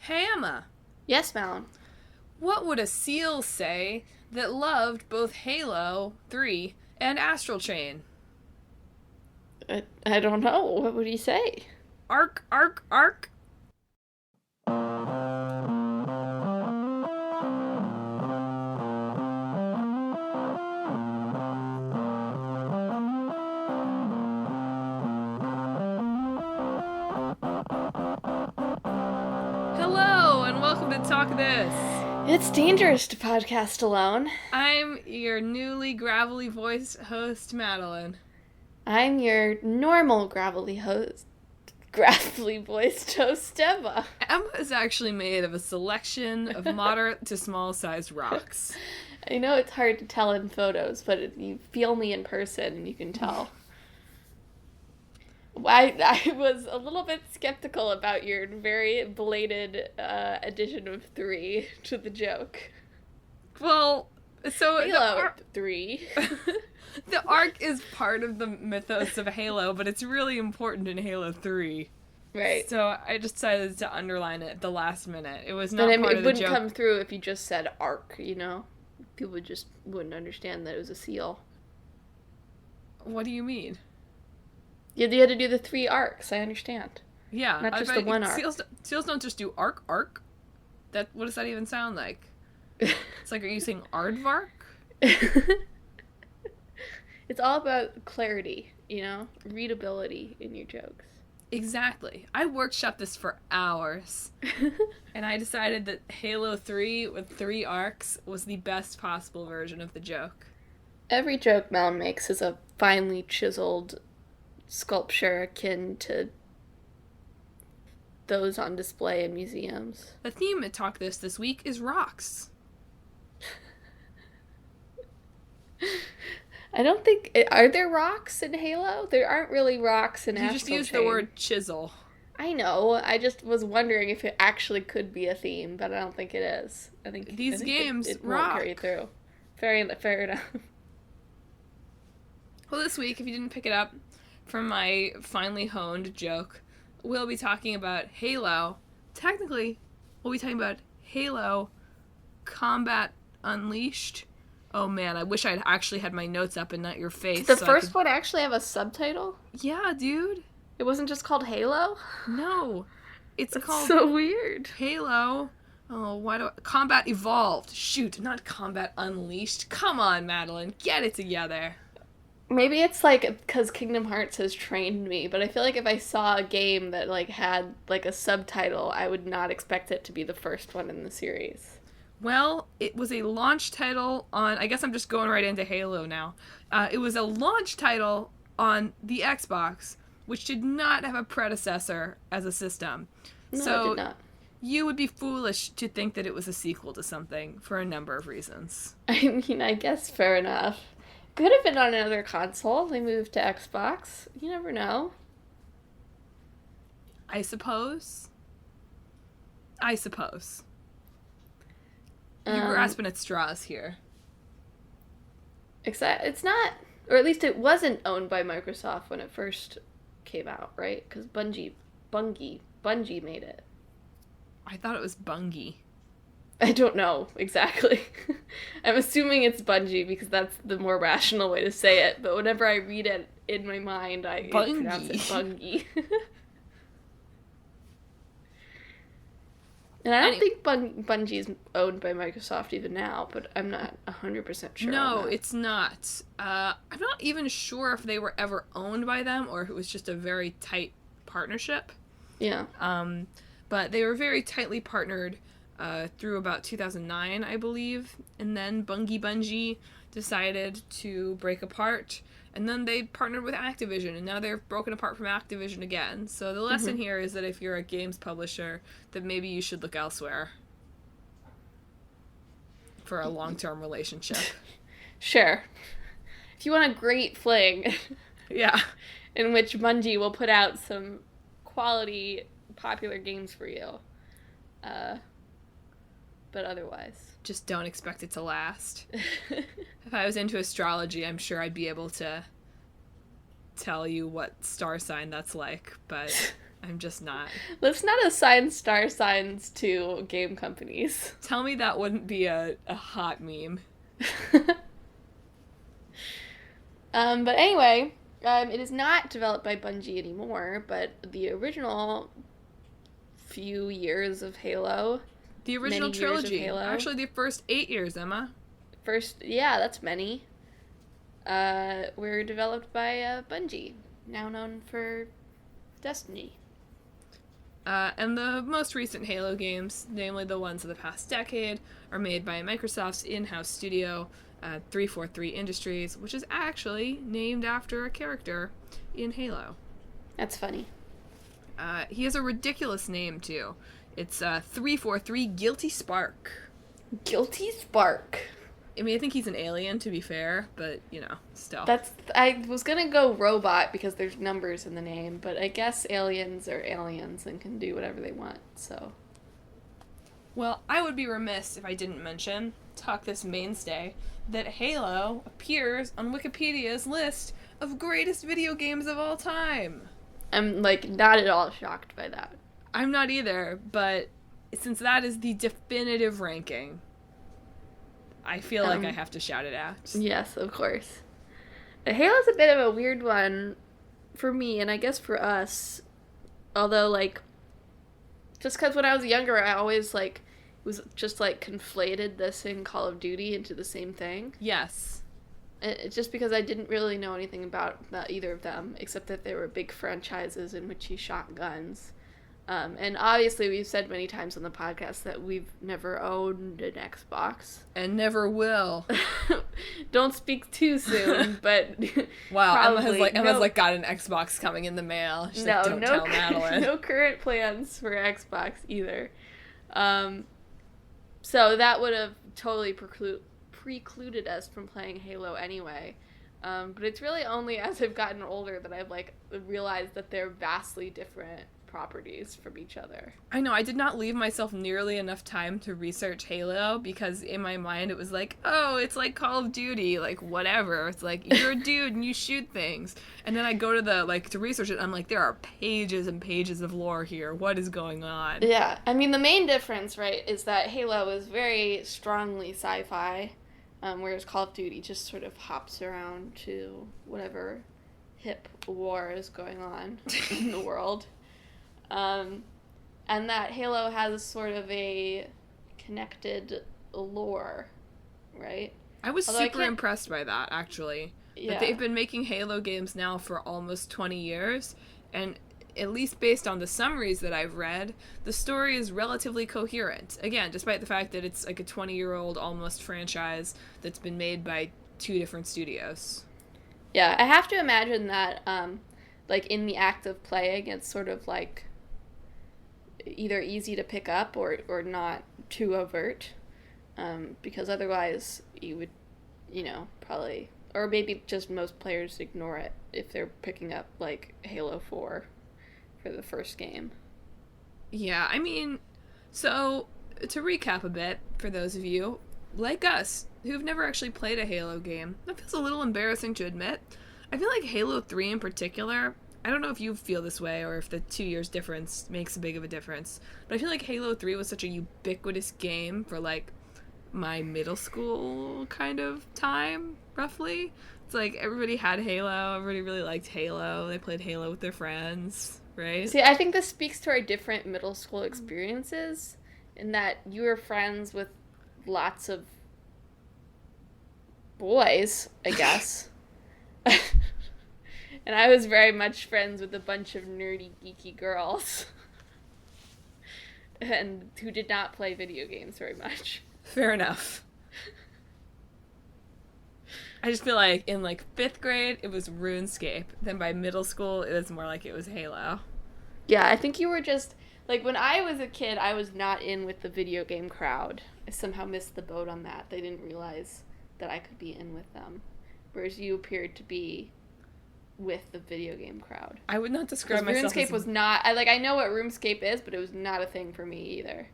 Hey Emma, Yes, Madeline. what would a seal say that loved both Halo 3 and Astral Chain? I don't know. What would he say? Arc, arc, arc. Hello, and welcome to Talk This. It's dangerous to podcast alone. I'm your newly gravelly voiced host, Madelyn. I'm your normal gravelly voiced host, Emma. Emma is actually made of a selection of moderate to small sized rocks. I know it's hard to tell in photos, but you feel me in person and you can tell. I was a little bit skeptical about your very belated addition of 3 to the joke. Well, so Halo 3. The arc is part of the mythos of Halo, but it's really important in Halo 3. Right. So I just decided to underline it at the last minute. It was not But part it of the wouldn't joke. come through if you just said arc, you know? People just wouldn't understand that it was a seal. What do you mean? You had to do the 3 arcs, I understand. Yeah. Not just the one arc. Seals don't just do arc. What does that even sound like? It's like, are you saying aardvark? It's all about clarity, you know? Readability in your jokes. Exactly. I workshopped this for hours. And I decided that Halo 3 with 3 arcs was the best possible version of the joke. Every joke Mel makes is a finely chiseled sculpture akin to those on display in museums. The theme at Talk This week is rocks. I don't think... Are there rocks in Halo? There aren't really rocks in Astral Chain. You just used the word chisel. I know. I just was wondering if it actually could be a theme, but I don't think it is. I think games it rock. Won't carry through. Fair enough. Well, this week, if you didn't pick it up from my finely honed joke, we'll be talking about Halo. Technically, we'll be talking about Halo Combat Unleashed. Oh man, I wish I'd actually had my notes up and not your face. Did the first one actually have a subtitle? Yeah, dude. It wasn't just called Halo? No. It's That's called so weird. Halo. Combat Evolved. Shoot, not Combat Unleashed. Come on, Madelyn. Get it together. Maybe it's like because Kingdom Hearts has trained me, but I feel like if I saw a game that like had like a subtitle, I would not expect it to be the first one in the series. Well, it was a launch title on... I guess I'm just going right into Halo now. It was a launch title on the Xbox, which did not have a predecessor as a system. No, so it did not. You would be foolish to think that it was a sequel to something for a number of reasons. I mean, I guess fair enough. Could have been on another console. They moved to Xbox. You never know. I suppose. You're grasping at straws here. It's not, or at least it wasn't owned by Microsoft when it first came out, right? Because Bungie made it. I thought it was Bungie. I don't know exactly. I'm assuming it's Bungie because that's the more rational way to say it. But whenever I read it in my mind, I pronounce it Bungie. And I don't think Bungie's owned by Microsoft even now, but I'm not 100% sure. No, it's not. I'm not even sure if they were ever owned by them or if it was just a very tight partnership. Yeah. But they were very tightly partnered through about 2009, I believe. And then Bungie decided to break apart. And then they partnered with Activision, and now they're broken apart from Activision again. So the lesson here is that if you're a games publisher, that maybe you should look elsewhere for a long-term relationship. Sure. If you want a great fling. Yeah. In which Bungie will put out some quality, popular games for you. But otherwise... Just don't expect it to last. If I was into astrology, I'm sure I'd be able to tell you what star sign that's like, but I'm just not. Let's not assign star signs to game companies. Tell me that wouldn't be a hot meme. But anyway, it is not developed by Bungie anymore, but the original few years of Halo. The original trilogy. Halo. Actually, the first 8 years, Emma. Yeah, that's many. Were developed by Bungie, now known for Destiny. And the most recent Halo games, namely the ones of the past decade, are made by Microsoft's in-house studio, 343 Industries, which is actually named after a character in Halo. That's funny. He has a ridiculous name, too. It's 343 Guilty Spark. Guilty Spark. I mean, I think he's an alien, to be fair, but, still. I was gonna go robot because there's numbers in the name, but I guess aliens are aliens and can do whatever they want, so. Well, I would be remiss if I didn't mention, talk this mainstay, that Halo appears on Wikipedia's list of greatest video games of all time. I'm, not at all shocked by that. I'm not either, but since that is the definitive ranking, I feel like I have to shout it out. Yes, of course. Halo's a bit of a weird one for me, and I guess for us. Although, just because when I was younger, I always, was just, conflated this and Call of Duty into the same thing. Yes. It's just because I didn't really know anything about either of them, except that they were big franchises in which you shot guns. And obviously we've said many times on the podcast that we've never owned an Xbox. And never will. Don't speak too soon, but wow, Emma's got an Xbox coming in the mail. She's don't tell Madelyn. No current plans for Xbox either. So that would have totally precluded us from playing Halo anyway. But it's really only as I've gotten older that I've realized that they're vastly different properties from each other. I know, I did not leave myself nearly enough time to research Halo because in my mind it was it's like Call of Duty, whatever. It's you're a dude and you shoot things. And then I go to to research it, I'm there are pages and pages of lore here. What is going on? Yeah, I mean the main difference, right, is that Halo is very strongly sci-fi, whereas Call of Duty just sort of hops around to whatever hip war is going on in the world. And that Halo has sort of a connected lore, right? I was super impressed by that, actually. Yeah. That they've been making Halo games now for almost 20 years, and at least based on the summaries that I've read, the story is relatively coherent. Again, despite the fact that it's a 20-year-old almost franchise that's been made by 2 different studios. Yeah, I have to imagine that, in the act of playing, it's sort of either easy to pick up or not too overt, because otherwise you would, probably, or maybe just most players ignore it if they're picking up, Halo 4 for the first game. Yeah, I mean, so, to recap a bit, for those of you, like us, who've never actually played a Halo game, that feels a little embarrassing to admit. I feel like Halo 3 in particular, I don't know if you feel this way or if the 2 years difference makes a big of a difference, but I feel like Halo 3 was such a ubiquitous game for, my middle school kind of time, roughly. It's everybody had Halo, everybody really liked Halo, they played Halo with their friends, right? See, I think this speaks to our different middle school experiences, in that you were friends with lots of boys, I guess. And I was very much friends with a bunch of nerdy, geeky girls. And who did not play video games very much. Fair enough. I just feel like in 5th grade, it was RuneScape. Then by middle school, it was more it was Halo. Yeah, I think you were just, when I was a kid, I was not in with the video game crowd. I somehow missed the boat on that. They didn't realize that I could be in with them. Whereas you appeared to be with the video game crowd. I would not describe myself RuneScape was not, I know what RuneScape is, but it was not a thing for me either.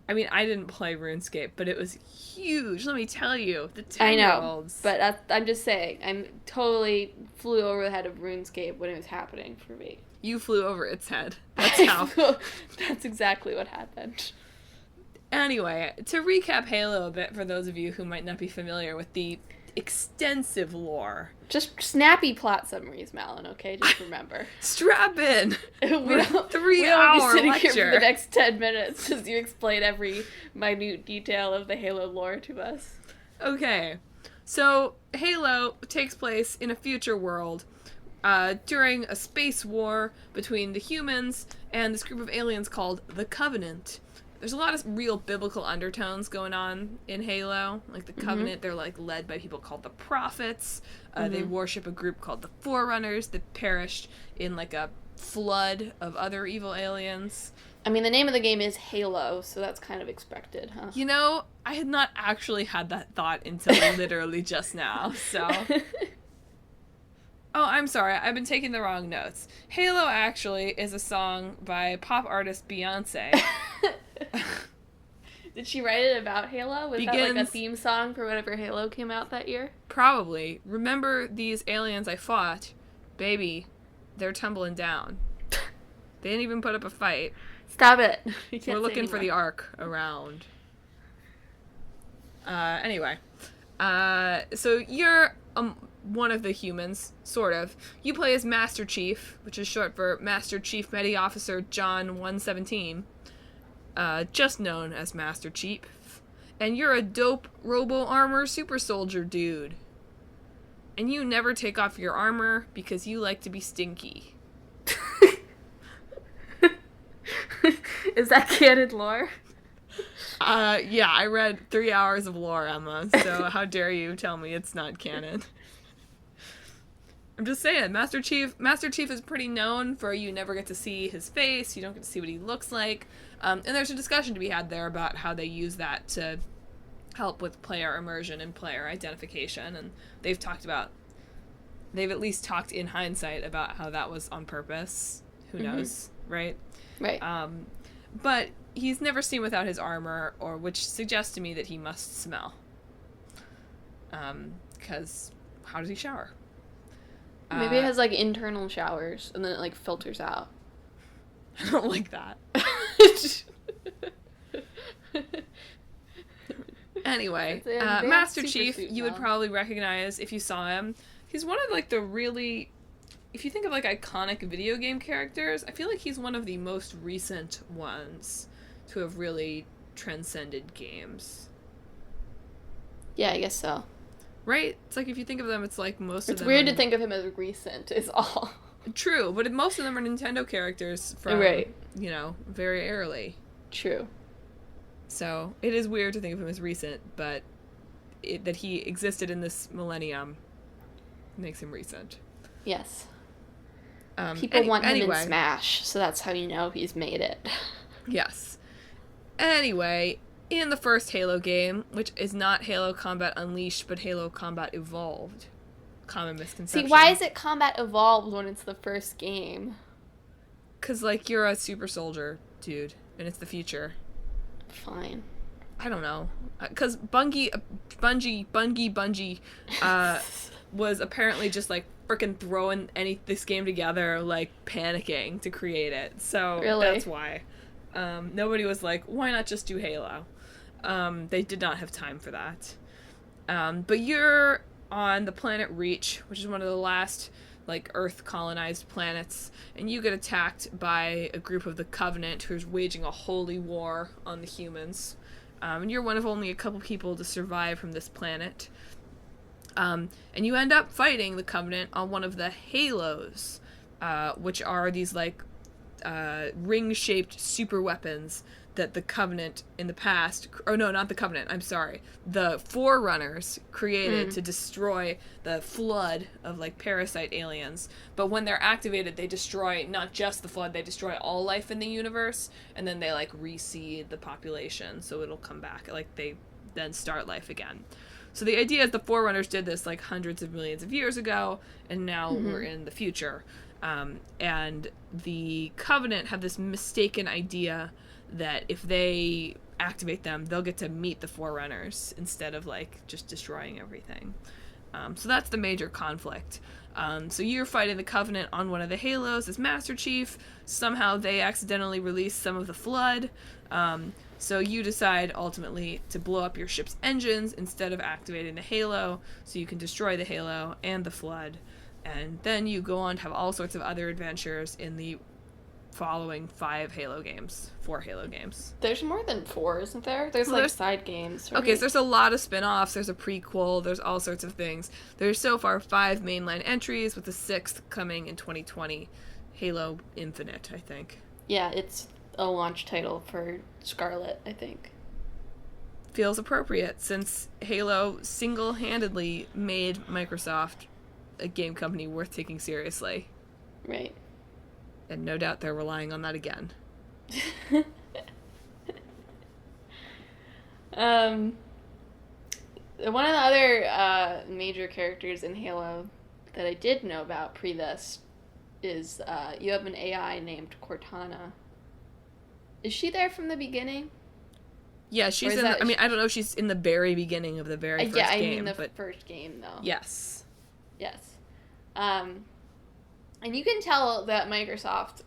I mean, I didn't play RuneScape, but it was huge, let me tell you. The 10-year-olds. I know, but I'm just saying, I totally flew over the head of RuneScape when it was happening for me. You flew over its head. That's how. That's exactly what happened. Anyway, to recap Halo a bit for those of you who might not be familiar with the extensive lore. Just snappy plot summaries, Madeline, okay? Just remember. Strap in! we don't 3-hour be sitting lecture. here for the next 10 minutes as you explain every minute detail of the Halo lore to us. Okay, so Halo takes place in a future world during a space war between the humans and this group of aliens called the Covenant. There's a lot of real biblical undertones going on in Halo. Like the Covenant, they're like led by people called the Prophets. They worship a group called the Forerunners that perished in like a flood of other evil aliens. I mean, the name of the game is Halo, so that's kind of expected, huh? You know, I had not actually had that thought until literally just now, so... Oh, I'm sorry, I've been taking the wrong notes. Halo actually is a song by pop artist Beyonce. Did she write it about Halo? Was that like a theme song for whatever Halo came out that year? Probably. Remember these aliens I fought? Baby, they're tumbling down. They didn't even put up a fight. Stop it. We're looking for the Ark around. Anyway. So you're one of the humans, sort of. You play as Master Chief, which is short for Master Chief Petty Officer John 117. Just known as Master Chief. And you're a dope robo-armor super soldier dude. And you never take off your armor because you like to be stinky. Is that canon lore? Yeah, I read 3 hours of lore, Emma, so how dare you tell me it's not canon. I'm just saying, Master Chief is pretty known for you never get to see his face, you don't get to see what he looks like, and there's a discussion to be had there about how they use that to help with player immersion and player identification, and they've at least talked in hindsight about how that was on purpose. Who knows, right? Right. But he's never seen without his armor, or which suggests to me that he must smell. Because how does he shower? Maybe it has, like, internal showers, and then it, like, filters out. I don't like that. Anyway, Master Chief, you would probably recognize if you saw him. He's one of, like, the really... If you think of, like, iconic video game characters, I feel like he's one of the most recent ones to have really transcended games. Yeah, I guess so. Right? It's like if you think of them, it's like most of them... It's weird to think of him as recent, is all. True, but most of them are Nintendo characters from, you know, very early. True. So, it is weird to think of him as recent, but that he existed in this millennium makes him recent. Yes. People want him anyway. in Smash, so that's how you know he's made it. Yes. Anyway, in the first Halo game, which is not Halo Combat Unleashed, but Halo Combat Evolved. Common misconception. See, why is it Combat Evolved when it's the first game? 'Cause, like, you're a super soldier, dude, and it's the future. Fine. I don't know. 'Cause Bungie was apparently just, like, freaking throwing this game together, like, panicking to create it. So, really? That's why. Nobody was like, why not just do Halo? They did not have time for that. But you're on the planet Reach, which is one of the last, like, Earth-colonized planets, and you get attacked by a group of the Covenant who's waging a holy war on the humans. And you're one of only a couple people to survive from this planet. And you end up fighting the Covenant on one of the Halos, which are these, like, ring-shaped super weapons that the Covenant in the past... Oh, no, not the Covenant, I'm sorry. The Forerunners created to destroy the flood of, like, parasite aliens. But when they're activated, they destroy not just the flood, they destroy all life in the universe, and then they, like, reseed the population, so it'll come back. Like, they then start life again. So the idea is the Forerunners did this, like, hundreds of millions of years ago, and now we're in the future. And the Covenant have this mistaken idea that if they activate them, they'll get to meet the Forerunners instead of, like, just destroying everything. So that's the major conflict. So you're fighting the Covenant on one of the Halos as Master Chief. Somehow they accidentally release some of the Flood. So you decide ultimately to blow up your ship's engines instead of activating the Halo, so you can destroy the Halo and the Flood. And then you go on to have all sorts of other adventures in the following 4 Halo games. There's more than 4, isn't there? There's side games. Right? Okay, so there's a lot of spin-offs, there's a prequel, there's all sorts of things. There's so far 5 mainline entries, with the 6th coming in 2020. Halo Infinite, I think. Yeah, it's a launch title for Scarlet, I think. Feels appropriate, since Halo single-handedly made Microsoft a game company worth taking seriously. Right. And no doubt they're relying on that again. One of the other major characters in Halo that I did know about pre this is you have an AI named Cortana. Is she there from the beginning? Yeah, she's in I mean, I don't know if she's in the very beginning of the very first game. Yeah, I mean the first game, though. Yes. Yes. And you can tell that Microsoft,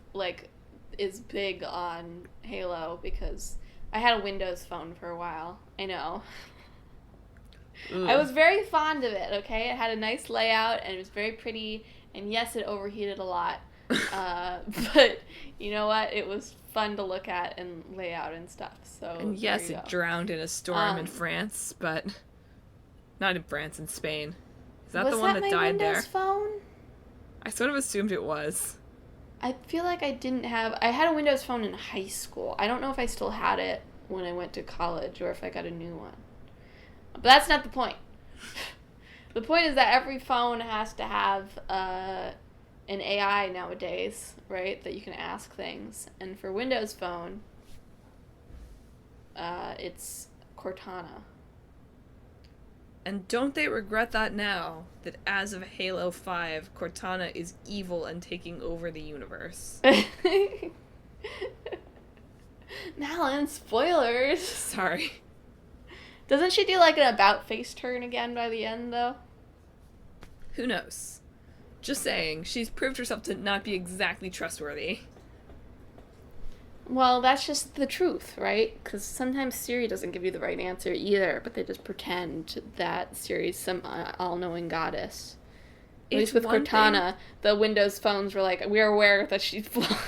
is big on Halo because I had a Windows phone for a while. I know. I was very fond of it, okay? It had a nice layout, and it was very pretty, and yes, it overheated a lot. But you know what? It was fun to look at and lay out and stuff. So and yes, it drowned in a storm in France, but not in France, in Spain. Is that the one that died there? Was that my Windows phone? I sort of assumed it was. I feel like I had a Windows phone in high school. I don't know if I still had it when I went to college or if I got a new one. But that's not the point. The point is that every phone has to have an AI nowadays, right? That you can ask things. And for Windows Phone, it's Cortana. And don't they regret that now, that as of Halo 5, Cortana is evil and taking over the universe? Madeline, spoilers! Sorry. Doesn't she do an about-face turn again by the end, though? Who knows? Just saying, she's proved herself to not be exactly trustworthy. Well, that's just the truth, right? Because sometimes Siri doesn't give you the right answer either, but they just pretend that Siri's some all-knowing goddess. At least with Cortana, the Windows phones were like, we're aware that she's flawed.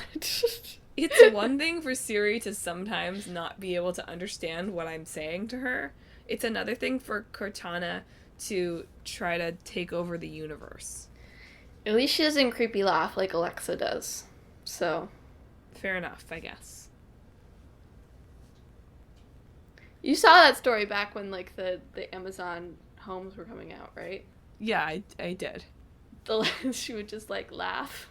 It's one thing for Siri to sometimes not be able to understand what I'm saying to her. It's another thing for Cortana to try to take over the universe. At least she doesn't creepy laugh like Alexa does. So... fair enough, I guess. You saw that story back when, the Amazon homes were coming out, right? Yeah, I did. She would just, laugh.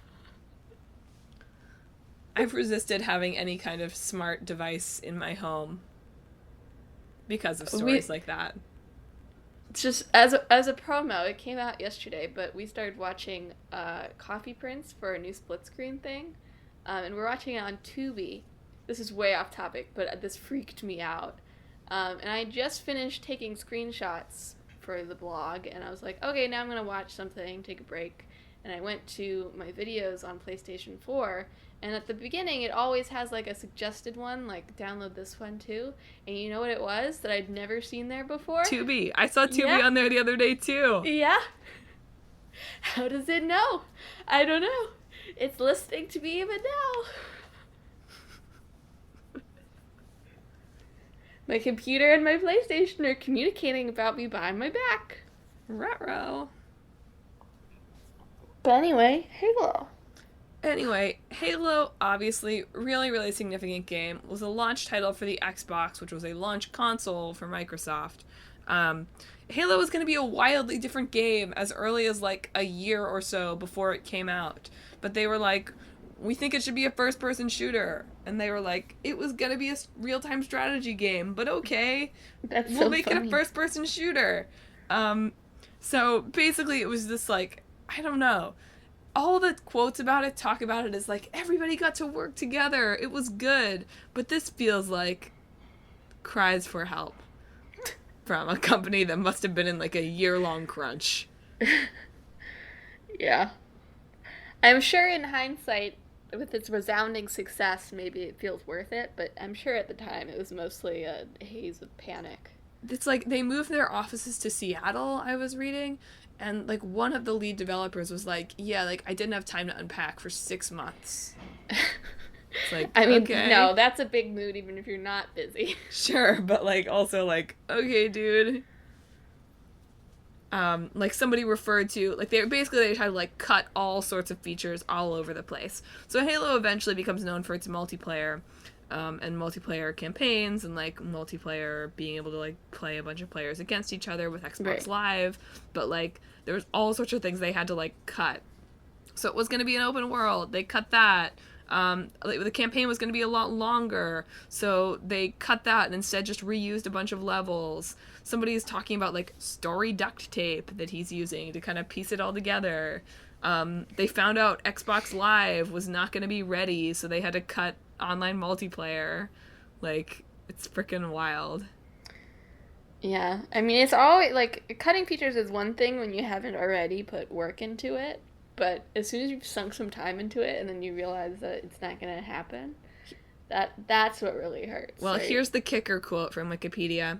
I've resisted having any kind of smart device in my home because of stories like that. It's just, as a promo, it came out yesterday, but we started watching Coffee Prince for a new split screen thing. And we're watching it on Tubi. This is way off topic, but this freaked me out. And I just finished taking screenshots for the blog, and I was like, okay, now I'm going to watch something, take a break. And I went to my videos on PlayStation 4, and at the beginning, it always has, a suggested one, download this one, too. And you know what it was that I'd never seen there before? Tubi. I saw Tubi on there the other day, too. Yeah. How does it know? I don't know. It's listening to me even now. My computer and my PlayStation are communicating about me behind my back. Ruh-roh. But anyway, Halo. Halo, obviously, really, really significant game. Was a launch title for the Xbox, which was a launch console for Microsoft. Halo was going to be a wildly different game as early as, a year or so before it came out. But they were like, we think it should be a first-person shooter. And they were like, it was going to be a real-time strategy game, but okay. We'll make it a first-person shooter. So basically it was this, I don't know. All the quotes about it talk about it as, everybody got to work together. It was good. But this feels like cries for help from a company that must have been in, a year-long crunch. Yeah. I'm sure in hindsight, with its resounding success, maybe it feels worth it, but I'm sure at the time it was mostly a haze of panic. It's like they moved their offices to Seattle, I was reading, and like one of the lead developers was like, yeah, like I didn't have time to unpack for 6 months. It's like, I mean, okay. no, that's a big mood even if you're not busy. Sure, but like also like, okay, dude. Like somebody referred to like they tried to like cut all sorts of features all over the place. So Halo eventually becomes known for its multiplayer, and multiplayer campaigns and like multiplayer being able to like play a bunch of players against each other with Xbox Right. Live. But like there was all sorts of things they had to like cut. So it was going to be an open world. They cut that. The campaign was going to be a lot longer, so they cut that and instead just reused a bunch of levels. Somebody is talking about like story duct tape that he's using to kind of piece it all together. They found out Xbox Live was not going to be ready, so they had to cut online multiplayer. Like, it's freaking wild. Yeah. I mean, it's always like cutting features is one thing when you haven't already put work into it, but as soon as you've sunk some time into it and then you realize that it's not going to happen, that's what really hurts. Well, right? here's the kicker quote from Wikipedia.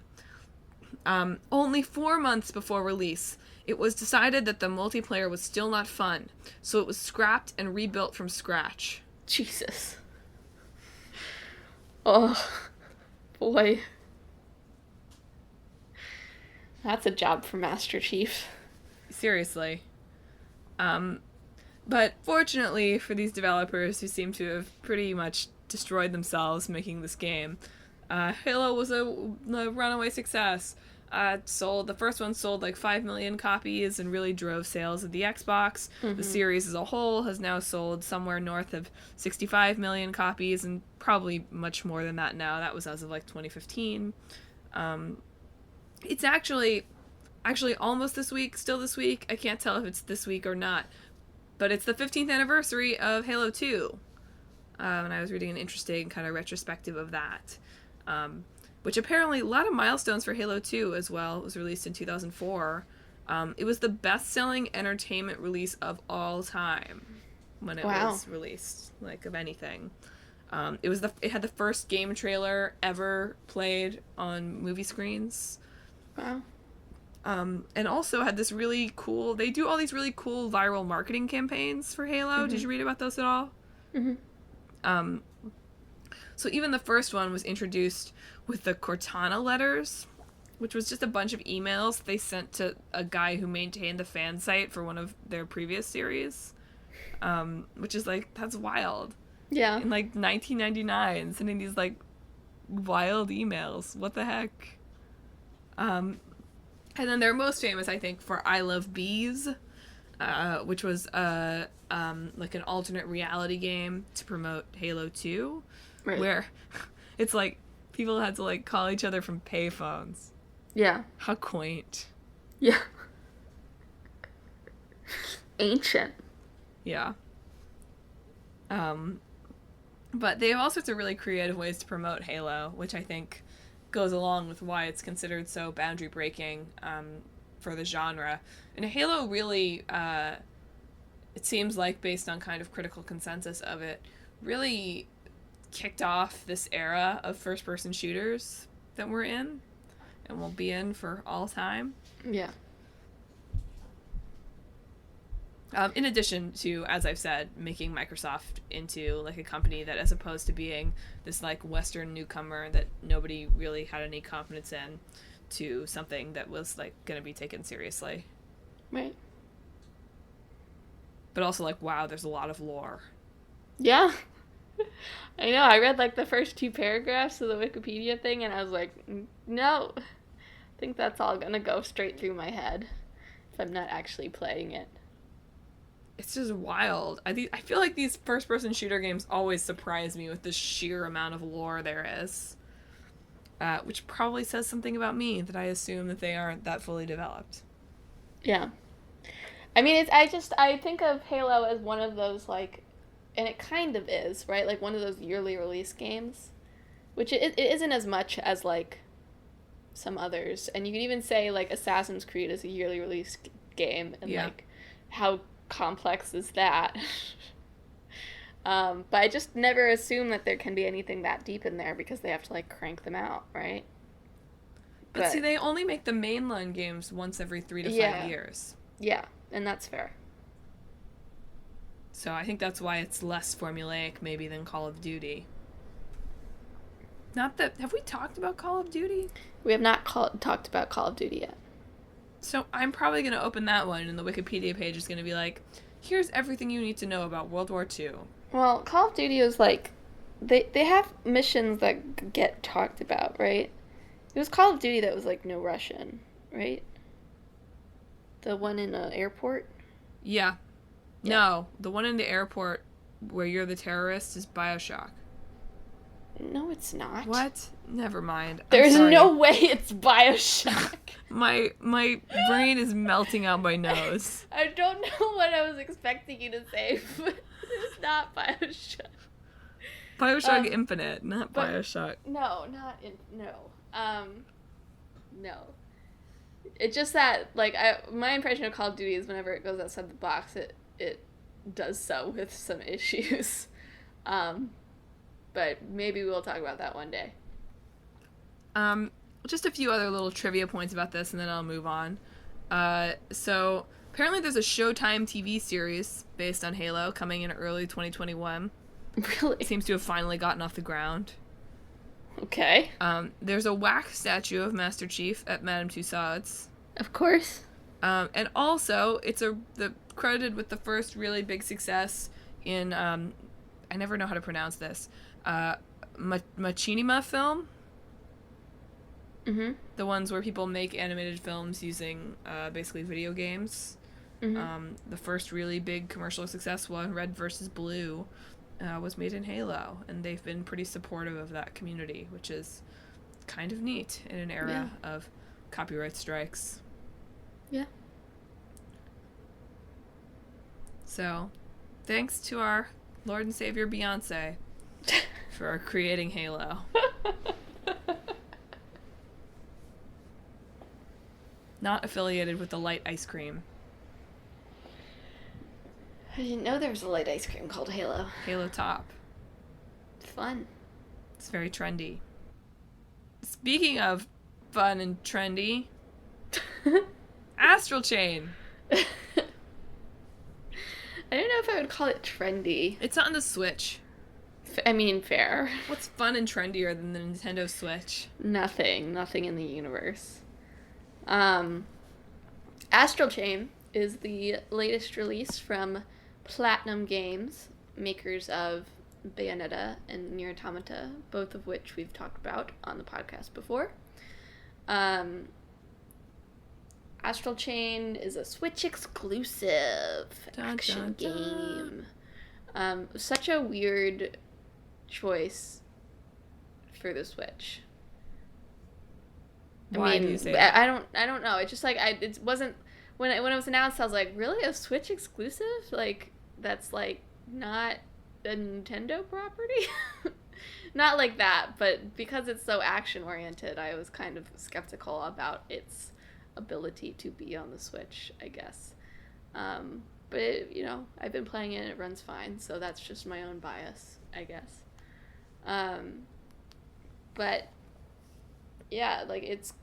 Only 4 months before release, it was decided that the multiplayer was still not fun, so it was scrapped and rebuilt from scratch. Jesus. Oh, boy. That's a job for Master Chief. Seriously. But fortunately for these developers who seem to have pretty much destroyed themselves making this game, Halo was a runaway success. The first one sold like 5 million copies and really drove sales of the Xbox. Mm-hmm. The series as a whole has now sold somewhere north of 65 million copies and probably much more than that now. That was as of like 2015. It's actually almost still this week. I can't tell if it's this week or not. But it's the 15th anniversary of Halo 2. And I was reading an interesting kind of retrospective of that. Which apparently, a lot of milestones for Halo 2 as well. It was released in 2004. It was the best-selling entertainment release of all time when it was released, like, of anything. It had the first game trailer ever played on movie screens. Wow. And also had this really cool... They do all these really cool viral marketing campaigns for Halo. Mm-hmm. Did you read about those at all? Mm-hmm. So even the first one was introduced with the Cortana letters, which was just a bunch of emails they sent to a guy who maintained the fan site for one of their previous series. Which is like, that's wild. Yeah. In like 1999, sending these like wild emails. What the heck? And then they're most famous, I think, for I Love Bees, which was like an alternate reality game to promote Halo 2, right. Where it's like people had to like call each other from payphones. Yeah. How quaint. Yeah. Ancient. Yeah. But they have all sorts of really creative ways to promote Halo, which I think goes along with why it's considered so boundary breaking for the genre. And Halo really, it seems like, based on kind of critical consensus of it, really kicked off this era of first-person shooters that we're in and will be in for all time. Yeah. In addition to, as I've said, making Microsoft into like a company that, as opposed to being this like Western newcomer that nobody really had any confidence in, to something that was like going to be taken seriously. Right. But also like, wow, there's a lot of lore. Yeah. I know. I read like the first 2 paragraphs of the Wikipedia thing and I was like, no. I think that's all going to go straight through my head if I'm not actually playing it. It's just wild. I feel like these first-person shooter games always surprise me with the sheer amount of lore there is. Which probably says something about me, that I assume that they aren't that fully developed. Yeah. I mean, I think of Halo as one of those, like, and it kind of is, right? Like, one of those yearly release games. Which it isn't as much as, like, some others. And you could even say, like, Assassin's Creed is a yearly release game, and Yeah. like how complex is that? But I just never assume that there can be anything that deep in there because they have to like crank them out, right? But see, they only make the mainline games once every 3 to 5 years. Yeah, and that's fair. So I think that's why it's less formulaic maybe than Call of Duty. Not that... Have we talked about Call of Duty? We have not talked about Call of Duty yet. So I'm probably going to open that one, and the Wikipedia page is going to be like, here's everything you need to know about World War II. Well, Call of Duty is like... They have missions that get talked about, right? It was Call of Duty that was like no Russian, right? The one in an airport? Yeah. No, the one in the airport where you're the terrorist is BioShock. No, it's not. What? Never mind. There's no way it's BioShock. My brain is melting out my nose. I don't know what I was expecting you to say, but it's not BioShock. BioShock Infinite, not BioShock. No, no. It's just that, like, my impression of Call of Duty is whenever it goes outside the box, it does so with some issues. But maybe we'll talk about that one day. Just a few other little trivia points about this, and then I'll move on. So, apparently there's a Showtime TV series based on Halo coming in early 2021. Really? It seems to have finally gotten off the ground. Okay. There's a wax statue of Master Chief at Madame Tussauds. Of course. And also, it's credited with the first really big success in, I never know how to pronounce this, machinima film. Mm-hmm. The ones where people make animated films using basically video games. Mm-hmm. The first really big commercial success one, Red vs. Blue, was made in Halo, and they've been pretty supportive of that community, which is kind of neat in an era of copyright strikes. Yeah. So, thanks to our Lord and Savior Beyonce for creating Halo. Not affiliated with the light ice cream. I didn't know there was a light ice cream called Halo. Halo Top. It's fun. It's very trendy. Speaking of fun and trendy, Astral Chain. I don't know if I would call it trendy. It's on the Switch. I mean, fair. What's fun and trendier than the Nintendo Switch? Nothing in the universe. Astral Chain is the latest release from Platinum Games, makers of Bayonetta and Nier Automata, both of which we've talked about on the podcast before. Astral Chain is a Switch exclusive action game. Such a weird choice for the Switch. Why do you say that? I don't know. It's just like it wasn't when it was announced. I was like, really, a Switch exclusive? Like that's like not a Nintendo property. Not like that, but because it's so action oriented, I was kind of skeptical about its ability to be on the Switch, I guess. But it, I've been playing it and it runs fine, so that's just my own bias, I guess. But yeah, like it's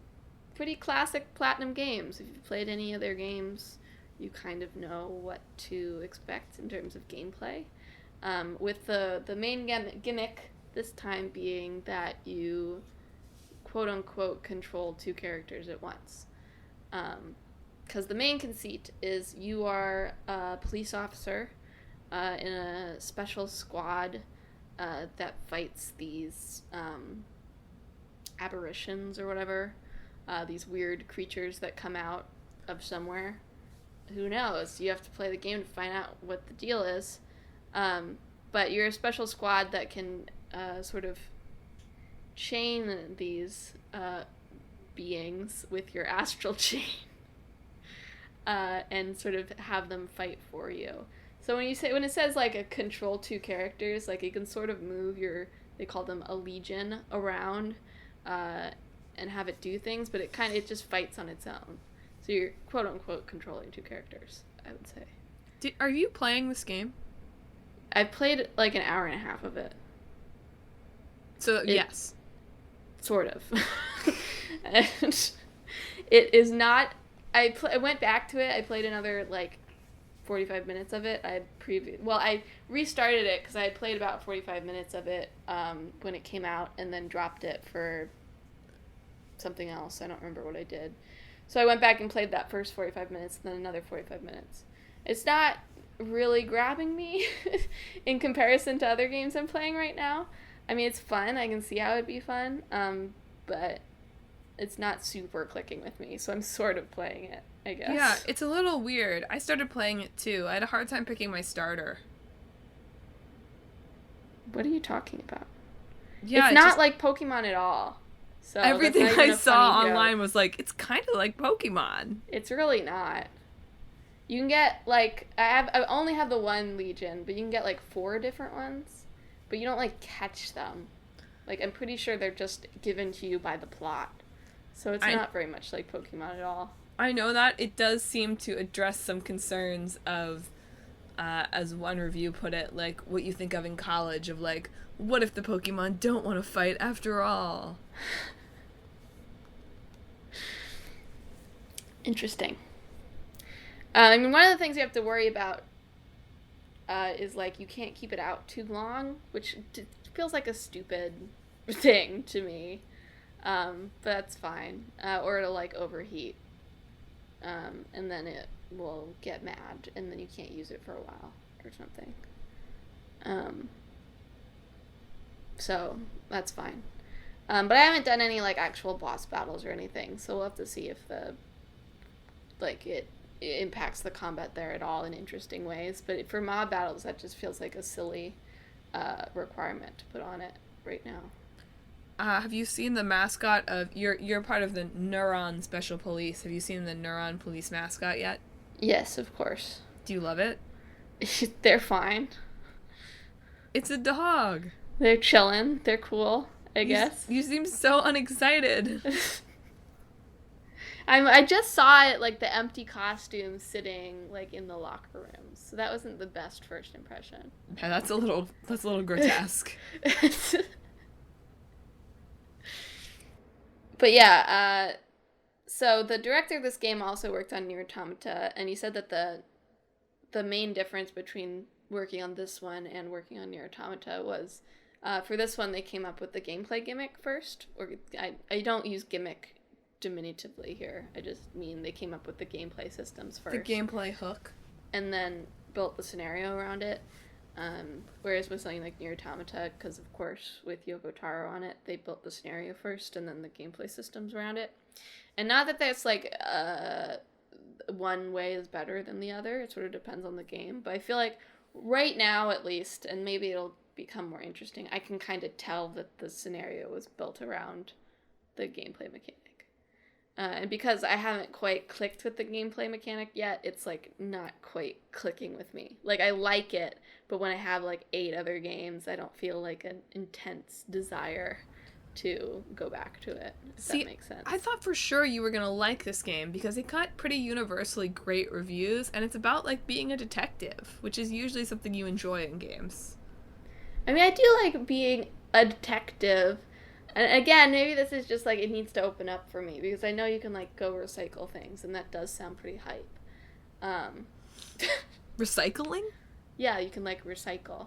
pretty classic Platinum Games. If you've played any of their games, you kind of know what to expect in terms of gameplay. With the main gimmick this time being that you quote-unquote control two characters at once. Because the main conceit is you are a police officer in a special squad that fights these apparitions or whatever, these weird creatures that come out of somewhere. Who knows? You have to play the game to find out what the deal is. But you're a special squad that can sort of chain these beings with your astral chain and sort of have them fight for you. So when it says like a control two characters, like you can sort of move they call them a legion around and have it do things, but it just fights on its own. So you're quote unquote controlling two characters, I would say. Are you playing this game? I played like an hour and a half of it. So yes. Sort of. And it is not. I went back to it. I played another like 45 minutes of it. I restarted it because I had played about 45 minutes of it when it came out, and then dropped it for something else. I don't remember what I did. So I went back and played that first 45 minutes, and then another 45 minutes. It's not really grabbing me in comparison to other games I'm playing right now. I mean, it's fun. I can see how it'd be fun, but it's not super clicking with me, so I'm sort of playing it, I guess. Yeah, it's a little weird. I started playing it too. I had a hard time picking my starter. What are you talking about? Yeah, it's not like Pokemon at all. So everything I saw online was like, it's kind of like Pokemon. It's really not. You can get like I only have the one Legion, but you can get like 4 different ones, but you don't like catch them. Like I'm pretty sure they're just given to you by the plot. So it's not very much like Pokemon at all. I know that. It does seem to address some concerns of, as one review put it, like what you think of in college of like, what if the Pokemon don't want to fight after all? Interesting. I mean, one of the things you have to worry about is like you can't keep it out too long, which feels like a stupid thing to me. But that's fine. Or it'll like overheat. And then it will get mad, and then you can't use it for a while or something. So that's fine. But I haven't done any like actual boss battles or anything, so we'll have to see if it impacts the combat there at all in interesting ways. But for mob battles, that just feels like a silly requirement to put on it right now. Have you seen the mascot of you're part of the Neuron Special Police? Have you seen the Neuron Police mascot yet? Yes, of course. Do you love it? They're fine. It's a dog. They're chilling. They're cool, I guess. You seem so unexcited. I just saw it, like the empty costume sitting like in the locker rooms, so that wasn't the best first impression. Yeah, that's a little grotesque. But yeah, so the director of this game also worked on Nier Automata, and he said that the main difference between working on this one and working on Nier Automata was, for this one they came up with the gameplay gimmick first, or I don't use gimmick diminutively here, I just mean they came up with the gameplay systems first. The gameplay hook. And then built the scenario around it. Whereas with something like Nier Automata, because of course with Yoko Taro on it, they built the scenario first and then the gameplay systems around it. And not that that's like one way is better than the other, it sort of depends on the game, but I feel like right now at least, and maybe it'll become more interesting, I can kind of tell that the scenario was built around the gameplay mechanic. And because I haven't quite clicked with the gameplay mechanic yet, it's like not quite clicking with me. Like I like it, but when I have like 8 other games, I don't feel like an intense desire to go back to it. If that makes sense. I thought for sure you were gonna like this game because it got pretty universally great reviews, and it's about like being a detective, which is usually something you enjoy in games. I mean, I do like being a detective. And again, maybe this is just like it needs to open up for me because I know you can like go recycle things, and that does sound pretty hype. Recycling? Yeah, you can like recycle.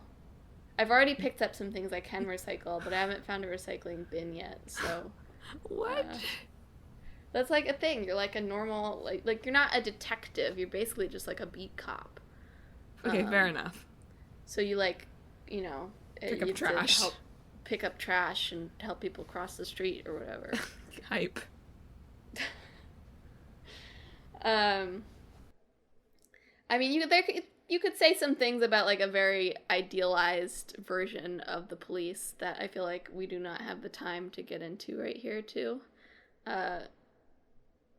I've already picked up some things I can recycle, but I haven't found a recycling bin yet. So what? That's like a thing. You're like a normal like you're not a detective. You're basically just like a beat cop. Okay, fair enough. So you like, you know, pick up trash. Pick up trash and help people cross the street or whatever. Hype. I mean, you could say some things about like a very idealized version of the police that I feel like we do not have the time to get into right here too.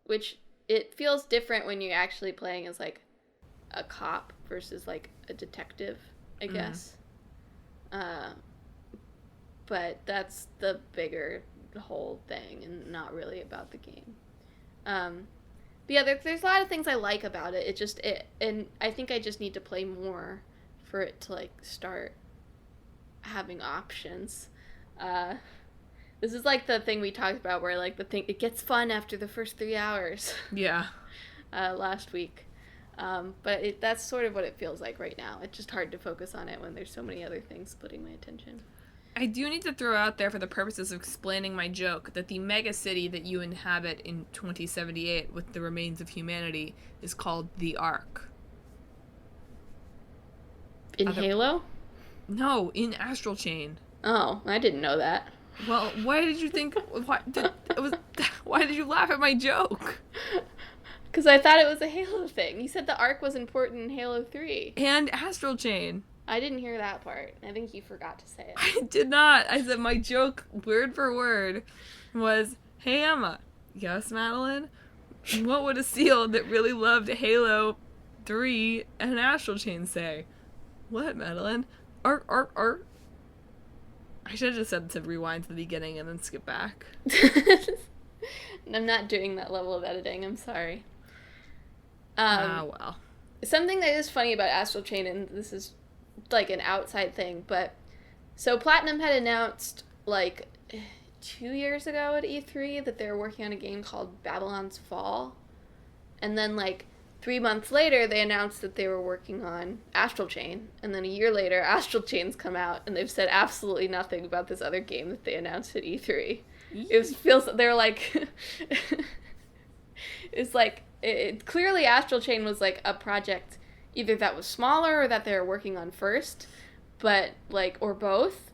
Which it feels different when you're actually playing as like a cop versus like a detective, I guess. But that's the bigger whole thing and not really about the game. But But yeah, there's a lot of things I like about it. And I think I just need to play more for it to, like, start having options. This is like the thing we talked about where, like, it gets fun after the first 3 hours. Yeah. Last week. But that's sort of what it feels like right now. It's just hard to focus on it when there's so many other things splitting my attention. I do need to throw out there for the purposes of explaining my joke that the mega city that you inhabit in 2078 with the remains of humanity is called the Ark. In Halo? No, in Astral Chain. Oh, I didn't know that. Well, why did you think... Why did you laugh at my joke? Because I thought it was a Halo thing. You said the Ark was important in Halo 3. And Astral Chain. I didn't hear that part. I think you forgot to say it. I did not. I said my joke, word for word, was, "Hey, Emma." "Yes, Madelyn?" "What would a seal that really loved Halo 3 and Astral Chain say?" "What, Madelyn?" "Ark, ark, ark." I should have just said to rewind to the beginning and then skip back. I'm not doing that level of editing. I'm sorry. Well. Something that is funny about Astral Chain, and this is like an outside thing, but so Platinum had announced like 2 years ago at E3 that they were working on a game called Babylon's Fall, and then like 3 months later they announced that they were working on Astral Chain, and then a year later Astral Chain's come out and they've said absolutely nothing about this other game that they announced at E3. They're like it's like clearly Astral Chain was like a project either that was smaller or that they were working on first, but like, or both.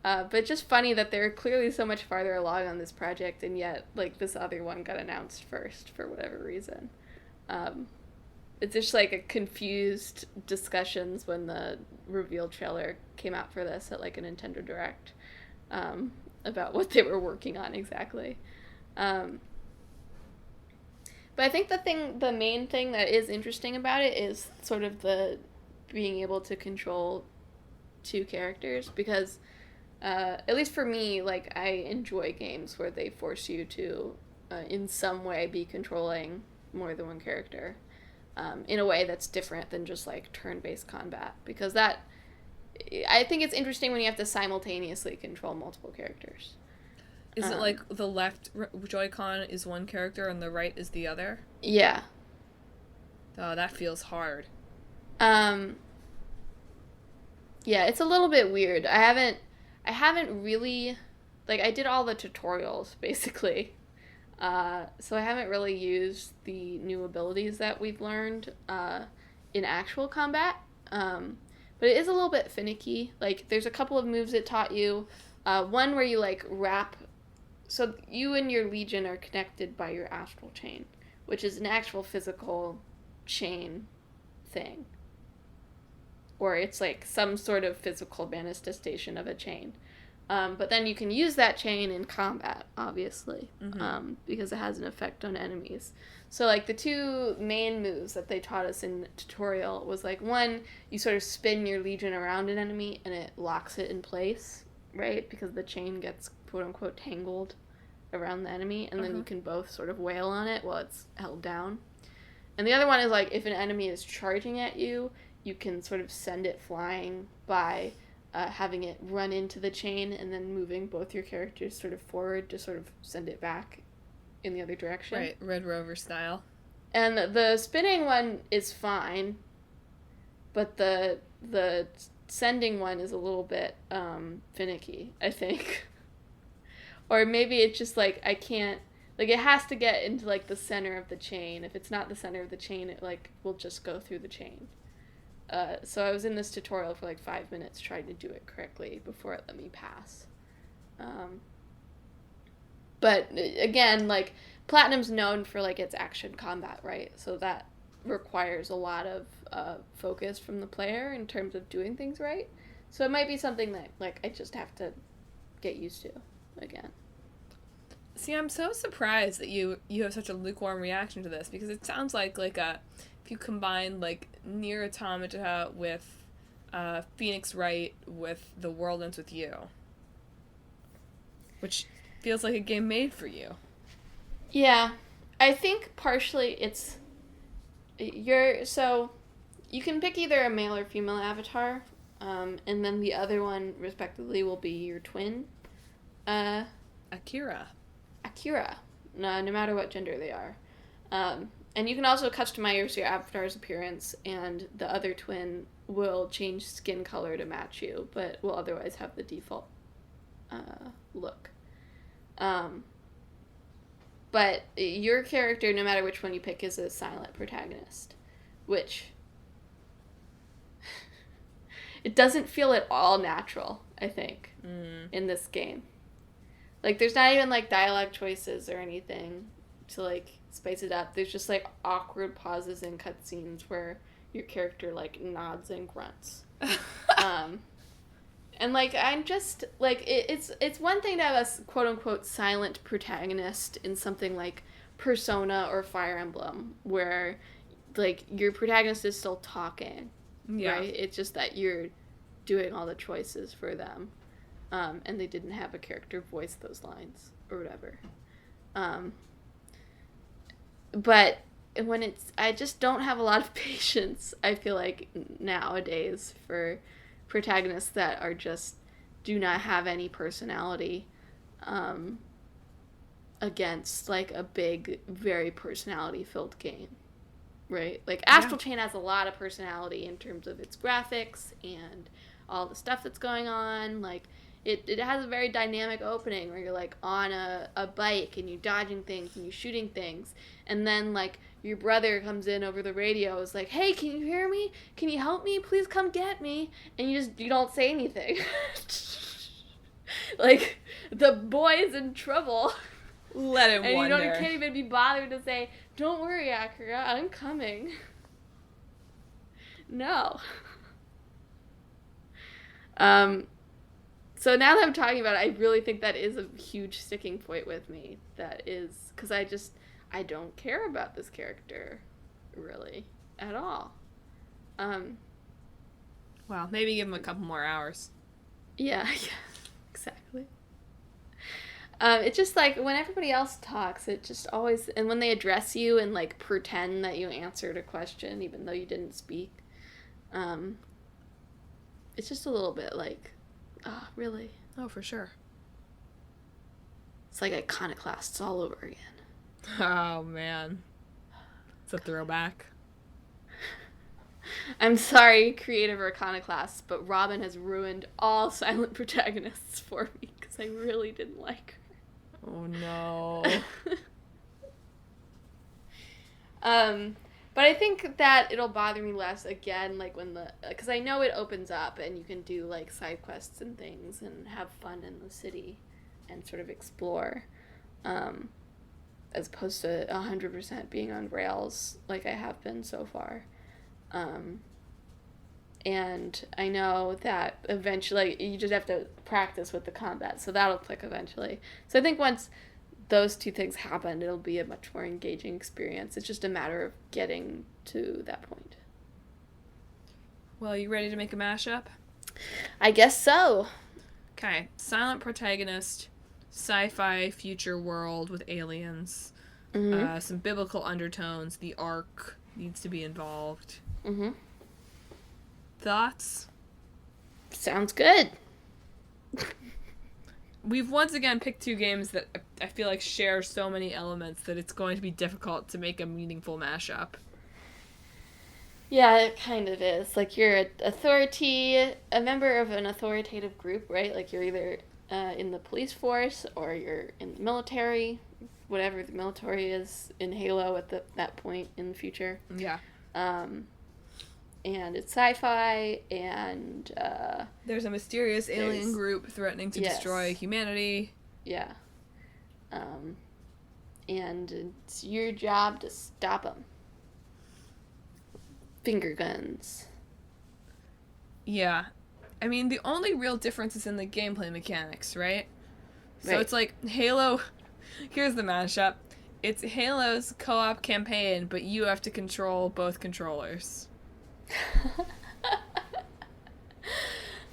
But it's just funny that they're clearly so much farther along on this project, and yet like this other one got announced first for whatever reason. It's just like a confused discussions when the reveal trailer came out for this at like a Nintendo Direct, about what they were working on exactly. But I think the main thing that is interesting about it is sort of the being able to control 2 characters, because at least for me, like, I enjoy games where they force you to in some way be controlling more than one character, in a way that's different than just like turn-based combat, because that, I think it's interesting when you have to simultaneously control multiple characters. Is it like the left Joy-Con is one character and the right is the other? Yeah. Oh, that feels hard. Yeah, it's a little bit weird. I haven't really, like, I did all the tutorials, basically. So I haven't really used the new abilities that we've learned in actual combat. But it is a little bit finicky. Like, there's a couple of moves it taught you. One where you, like, wrap... So you and your Legion are connected by your Astral Chain, which is an actual physical chain thing. Or it's, like, some sort of physical manifestation of a chain. But then you can use that chain in combat, obviously, because it has an effect on enemies. So, like, the 2 main moves that they taught us in the tutorial was, like, one, you sort of spin your Legion around an enemy and it locks it in place, right? Because the chain gets, quote-unquote, tangled around the enemy, and then you can both sort of wail on it while it's held down. And the other one is, like, if an enemy is charging at you, you can sort of send it flying by... having it run into the chain and then moving both your characters sort of forward to sort of send it back in the other direction. Right, Red Rover style. And the spinning one is fine, but the sending one is a little bit finicky, I think. Or maybe it's just like I can't, like, it has to get into like the center of the chain. If it's not the center of the chain, it like will just go through the chain. So I was in this tutorial for like 5 minutes trying to do it correctly before it let me pass. But again, like, Platinum's known for like its action combat, right? So that requires a lot of focus from the player in terms of doing things right. So it might be something that like I just have to get used to again. See, I'm so surprised that you have such a lukewarm reaction to this, because it sounds like if you combine like Nier Automata with Phoenix Wright with The World Ends With You, which feels like a game made for you. Yeah, I think partially so you can pick either a male or female avatar, and then the other one, respectively, will be your twin. Akira. No matter what gender they are. And you can also customize your avatar's appearance, and the other twin will change skin color to match you, but will otherwise have the default look. But your character, no matter which one you pick, is a silent protagonist, which it doesn't feel at all natural, I think, in this game. Like, there's not even, like, dialogue choices or anything to, like, spice it up. There's just, like, awkward pauses in cutscenes where your character, like, nods and grunts. And, like, I'm just, like, it's one thing to have a quote-unquote silent protagonist in something like Persona or Fire Emblem, where, like, your protagonist is still talking, right? It's just that you're doing all the choices for them. And they didn't have a character voice those lines or whatever. But when I just don't have a lot of patience, I feel like, nowadays, for protagonists that do not have any personality, against, like, a big, very personality-filled game, right? Like, Astral Chain has a lot of personality in terms of its graphics and all the stuff that's going on, like, It has a very dynamic opening where you're, like, on a bike and you're dodging things and you're shooting things. And then, like, your brother comes in over the radio, is like, hey, can you hear me? Can you help me? Please come get me. And you don't say anything. Like, the boy's in trouble. Let him wonder. And you can't even be bothered to say, don't worry, Akira, I'm coming. No. So now that I'm talking about it, I really think that is a huge sticking point with me. That is, because I don't care about this character, really, at all. Well, maybe give him a couple more hours. Yeah, exactly. It's just like, when everybody else talks, it just always, and when they address you and, like, pretend that you answered a question, even though you didn't speak, it's just a little bit like, oh, really? Oh, for sure. It's like Iconoclasts all over again. Oh, man. It's a throwback. I'm sorry, creator of Iconoclasts, but Robin has ruined all silent protagonists for me, because I really didn't like her. Oh, no. But I think that it'll bother me less, again, like, because I know it opens up and you can do, like, side quests and things and have fun in the city and sort of explore, as opposed to 100% being on rails like I have been so far. And I know that eventually you just have to practice with the combat, so that'll click eventually. So I think once those two things happen, it'll be a much more engaging experience. It's just a matter of getting to that point. Well, you ready to make a mashup? I guess so. Okay. Silent protagonist, sci-fi future world with aliens, some biblical undertones. The Ark needs to be involved. Thoughts? Sounds good. We've once again picked two games that I feel like share so many elements that it's going to be difficult to make a meaningful mashup. Yeah, it kind of is. Like, you're a member of an authoritative group, right? Like, you're either in the police force or you're in the military, whatever the military is in Halo at that point in the future. Yeah. And it's sci-fi, and there's a mysterious alien group threatening to destroy humanity. Yeah. And it's your job to stop them. Finger guns. Yeah. I mean, the only real difference is in the gameplay mechanics, right? So it's like Halo... Here's the mashup. It's Halo's co-op campaign, but you have to control both controllers.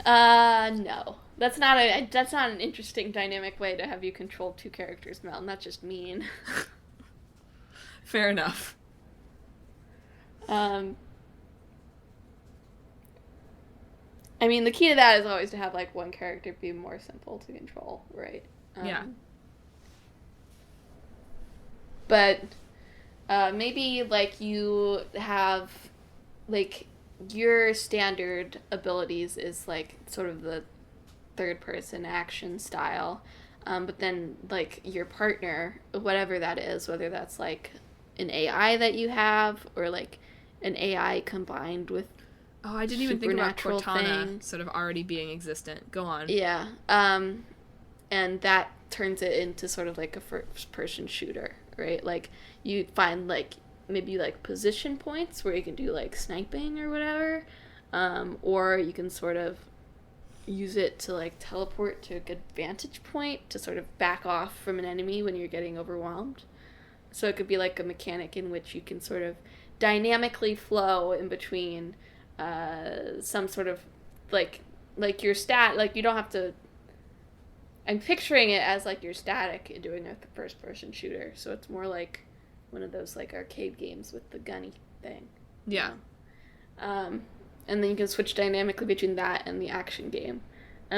No. That's not an interesting dynamic way to have you control two characters, Mel, and that's just mean. Fair enough. I mean, the key to that is always to have, like, one character be more simple to control, right? Yeah. But maybe, like, you have, like, your standard abilities is, like, sort of the third-person action style. But then, like, your partner, whatever that is, whether that's, like, an AI that you have or, like, an AI combined with Oh, I didn't even think about supernatural Cortana thing. sort of already being existent. Go on. Yeah. And that turns it into sort of like a first-person shooter, right? Like, you find, like, maybe, like, position points where you can do, like, sniping or whatever. Or you can sort of use it to, like, teleport to a good vantage point to sort of back off from an enemy when you're getting overwhelmed. So it could be, like, a mechanic in which you can sort of dynamically flow in between some sort of, like your like, you don't have to... I'm picturing it as, like, you're static in doing a first-person shooter, so it's more like one of those, like, arcade games with the gunny thing. Yeah. And then you can switch dynamically between that and the action game.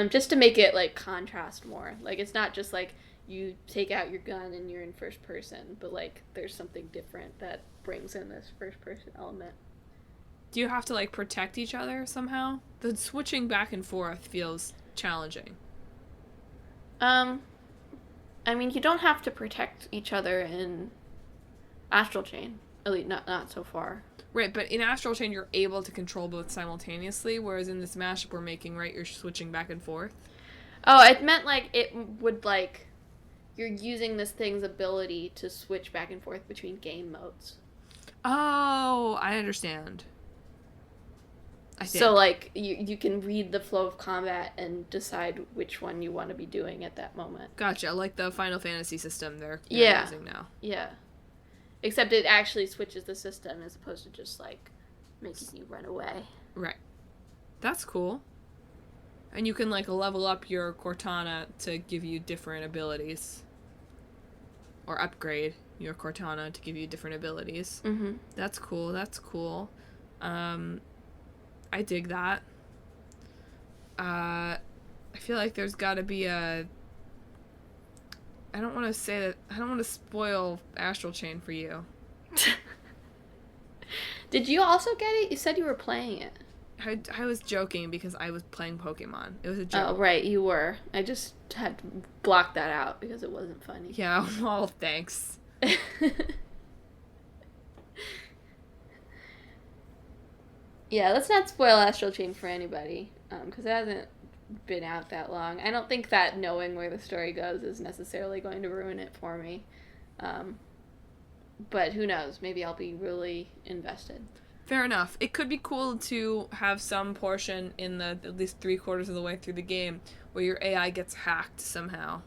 Just to make it, like, contrast more. Like, it's not just, like, you take out your gun and you're in first person, but, like, there's something different that brings in this first-person element. Do you have to, like, protect each other somehow? The switching back and forth feels challenging. I mean, you don't have to protect each other in Astral Chain. At least not so far. Right, but in Astral Chain, you're able to control both simultaneously, whereas in this mashup we're making, right, you're switching back and forth. Oh, it meant, like, it would, like, you're using this thing's ability to switch back and forth between game modes. Oh, I understand. I think. So, like, you can read the flow of combat and decide which one you want to be doing at that moment. Gotcha, like the Final Fantasy system they're Yeah. using now. Yeah. Except it actually switches the system as opposed to just, like, making you run away. Right. That's cool. And you can, like, level up your Cortana to give you different abilities. Or upgrade your Cortana to give you different abilities. Mm-hmm. That's cool, that's cool. I dig that. I feel like there's gotta be a... I don't want to spoil Astral Chain for you. Did you also get it? You said you were playing it. I was joking because I was playing Pokemon. It was a joke. Oh, right, you were. I just had to block that out because it wasn't funny. Yeah, well, thanks. Yeah, let's not spoil Astral Chain for anybody, because it hasn't been out that long. I don't think that knowing where the story goes is necessarily going to ruin it for me. But who knows? Maybe I'll be really invested. Fair enough. It could be cool to have some portion in the at least 3/4 of the way through the game where your AI gets hacked somehow.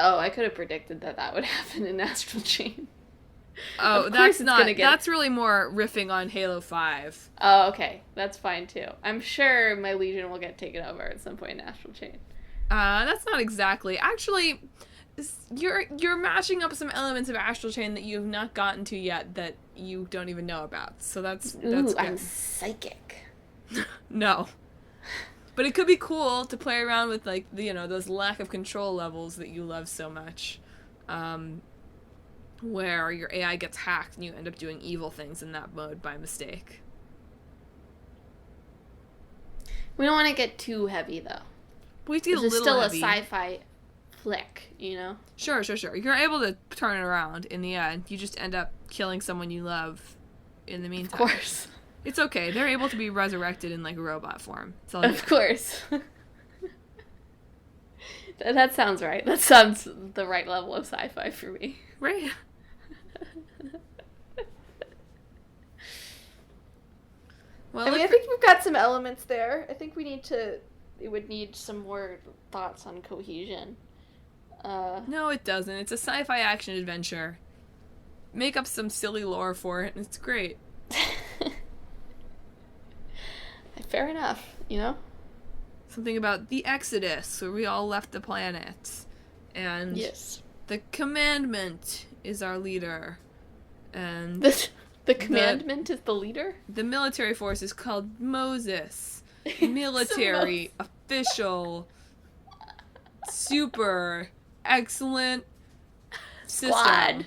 Oh, I could have predicted that would happen in Astral Chain. Oh, that's really more riffing on Halo 5. Oh, okay. That's fine, too. I'm sure my Legion will get taken over at some point in Astral Chain. That's not exactly. Actually, you're matching up some elements of Astral Chain that you have not gotten to yet that you don't even know about. So that's good. I'm psychic. No. But it could be cool to play around with, like, those lack of control levels that you love so much. Where your AI gets hacked and you end up doing evil things in that mode by mistake. We don't want to get too heavy, though. We get a little still heavy. A sci-fi flick, you know? Sure. You're able to turn it around in the end. You just end up killing someone you love in the meantime. Of course. It's okay. They're able to be resurrected in, like, robot form. Of course. That sounds right. That sounds the right level of sci-fi for me. Right. Well, I think we've got some elements there. I think it would need some more thoughts on cohesion. No, it doesn't. It's a sci-fi action adventure. Make up some silly lore for it, and it's great. Fair enough, you know? Something about the Exodus, where we all left the planet. And yes. The Commandment is our leader. And the commandment is the leader? the military force is called Moses. Military, official, super, excellent system. Squad.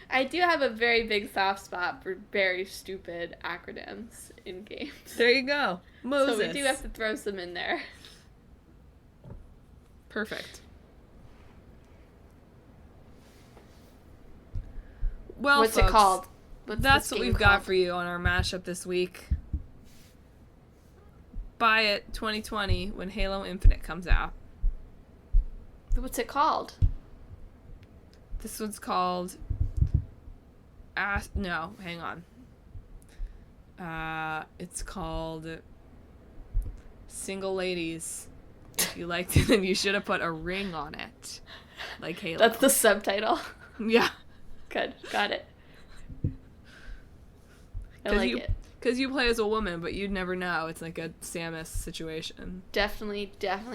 I do have a very big soft spot for very stupid acronyms in games. There you go. Moses. So we do have to throw some in there. Perfect. Well, What's folks, it called? That's what we've got for you on our mashup this week. Buy it 2020 when Halo Infinite comes out. What's it called? This one's called... no, hang on. It's called Single Ladies. If you liked it, then you should have put a ring on it. Like Halo. That's the subtitle. Yeah. Good. Got it. I like it. Because you play as a woman, but you'd never know. It's like a Samus situation. Definitely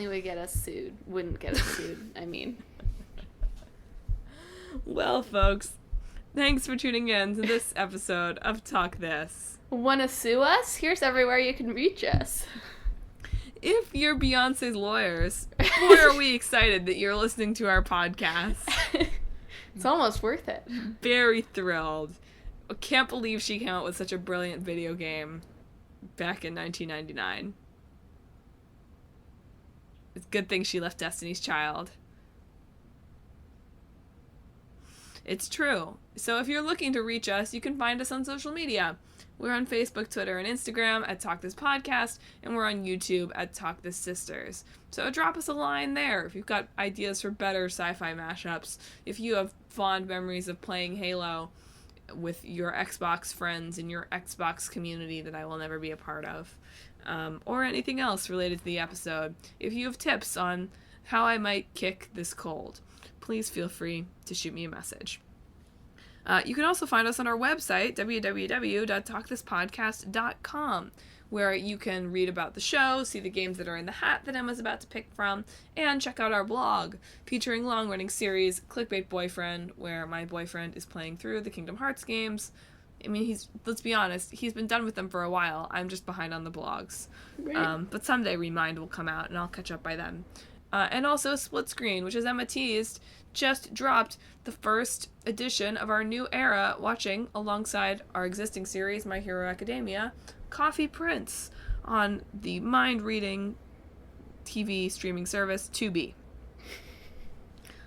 would get us sued. Wouldn't get us sued, I mean. Well, folks, thanks for tuning in to this episode of Talk This. Wanna sue us? Here's everywhere you can reach us. If you're Beyonce's lawyers, boy, are we excited that you're listening to our podcast. It's almost worth it. Very thrilled. I can't believe she came out with such a brilliant video game back in 1999. It's a good thing she left Destiny's Child. It's true. So if you're looking to reach us, you can find us on social media. We're on Facebook, Twitter, and Instagram at Talk This Podcast, and we're on YouTube at Talk This Sisters. So drop us a line there if you've got ideas for better sci-fi mashups, if you have fond memories of playing Halo with your Xbox friends in your Xbox community that I will never be a part of, or anything else related to the episode. If you have tips on how I might kick this cold, please feel free to shoot me a message. You can also find us on our website, www.talkthispodcast.com, where you can read about the show, see the games that are in the hat that Emma's about to pick from, and check out our blog, featuring long-running series Clickbait Boyfriend, where my boyfriend is playing through the Kingdom Hearts games. I mean, let's be honest, he's been done with them for a while. I'm just behind on the blogs. But someday Remind will come out, and I'll catch up by then. And also Split Screen, which, as Emma teased, just dropped the first edition of our new era, watching, alongside our existing series, My Hero Academia, Coffee Prince, on the mind-reading TV streaming service Tubi.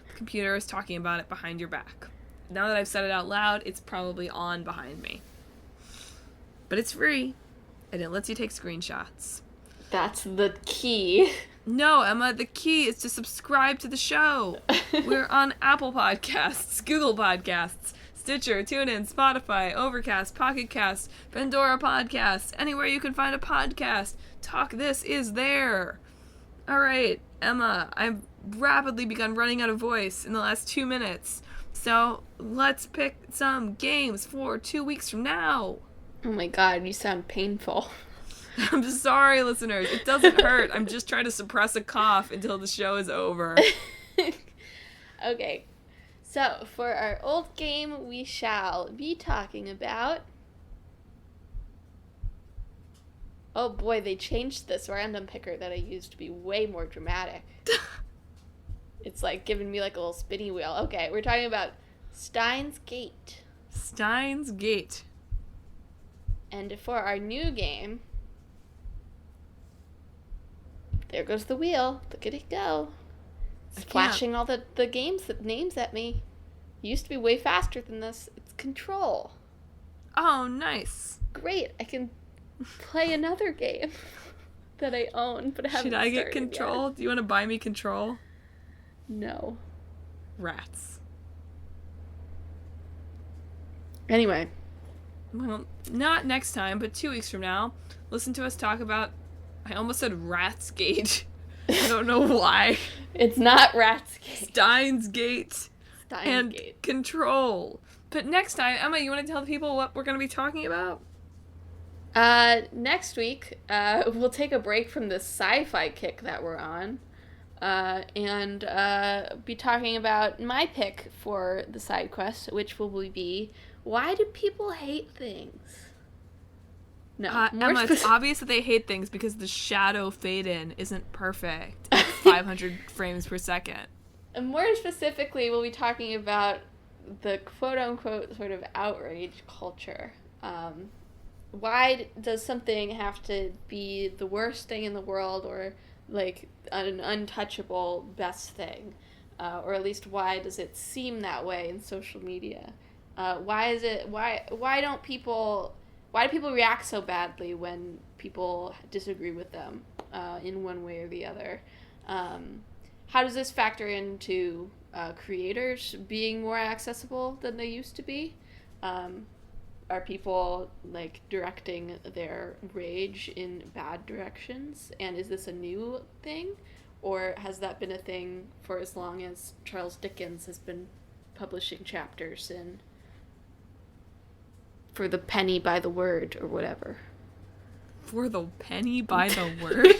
The computer is talking about it behind your back. Now that I've said it out loud, it's probably on behind me. But it's free, and it lets you take screenshots. That's the key. No, Emma, the key is to subscribe to the show. We're on Apple Podcasts, Google Podcasts, Stitcher, TuneIn, Spotify, Overcast, Pocket Cast, Pandora Podcasts, anywhere you can find a podcast. Talk This is there. All right, Emma, I've rapidly begun running out of voice in the last 2 minutes, so let's pick some games for 2 weeks from now. Oh my god, you sound painful. I'm sorry, listeners. It doesn't hurt. I'm just trying to suppress a cough until the show is over. Okay. So, for our old game, we shall be talking about... Oh boy, they changed this random picker that I used to be way more dramatic. It's like giving me like a little spinny wheel. Okay, we're talking about Steins Gate. Steins Gate. And for our new game... There goes the wheel. Look at it go. It's flashing all the names at me. It used to be way faster than this. It's Control. Oh, nice. Great. I can play another game that I own, but I haven't Should I get started Control? yet. Do you want to buy me Control? No. Rats. Anyway. Well, not next time, but 2 weeks from now, listen to us talk about... I almost said Ratsgate. I don't know why. It's not Ratsgate. Steins Gate. Steins Gate. Control. But next time, Emma, you want to tell the people what we're going to be talking about? Next week, we'll take a break from the sci-fi kick that we're on. and be talking about my pick for the side quest, which will be, why do people hate things? No, Emma, it's obvious that they hate things because the shadow fade-in isn't perfect at 500 frames per second. And more specifically, we'll be talking about the quote-unquote sort of outrage culture. Why does something have to be the worst thing in the world, or like an untouchable best thing? Or at least why does it seem that way in social media? Why do people react so badly when people disagree with them in one way or the other? How does this factor into creators being more accessible than they used to be? Are people like directing their rage in bad directions? And is this a new thing? Or has that been a thing for as long as Charles Dickens has been publishing chapters in For the Penny by the Word or whatever? For the penny by the word?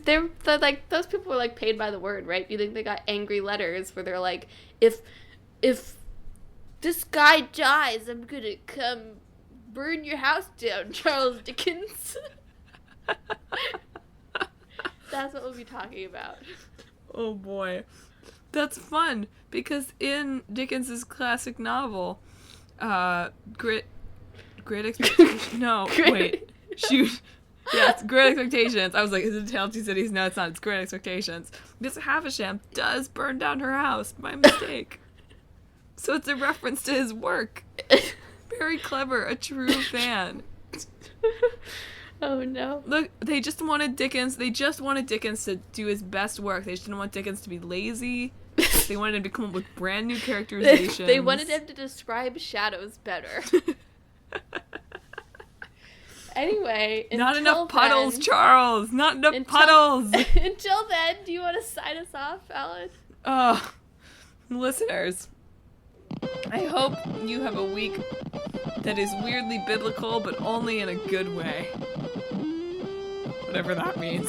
They're like, those people were like paid by the word, right? Do you think they got angry letters where they're like, if this guy dies, I'm gonna come burn your house down, Charles Dickens? That's what we'll be talking about. Oh boy. That's fun, because in Dickens's classic novel, Great Expectations. No, wait. Shoot. Yeah, it's Great Expectations. I was like, is it Tale of Two Cities? No, it's not. It's Great Expectations. Miss Havisham does burn down her house by mistake. So it's a reference to his work. Very clever. A true fan. Oh, no. Look, they just wanted Dickens to do his best work. They just didn't want Dickens to be lazy. They wanted him to come up with brand new characterizations. They wanted him to describe shadows better. Anyway, not enough puddles, Charles. Not enough puddles. Until then, do you want to sign us off, Alan? Listeners, I hope you have a week that is weirdly biblical, but only in a good way. Whatever that means.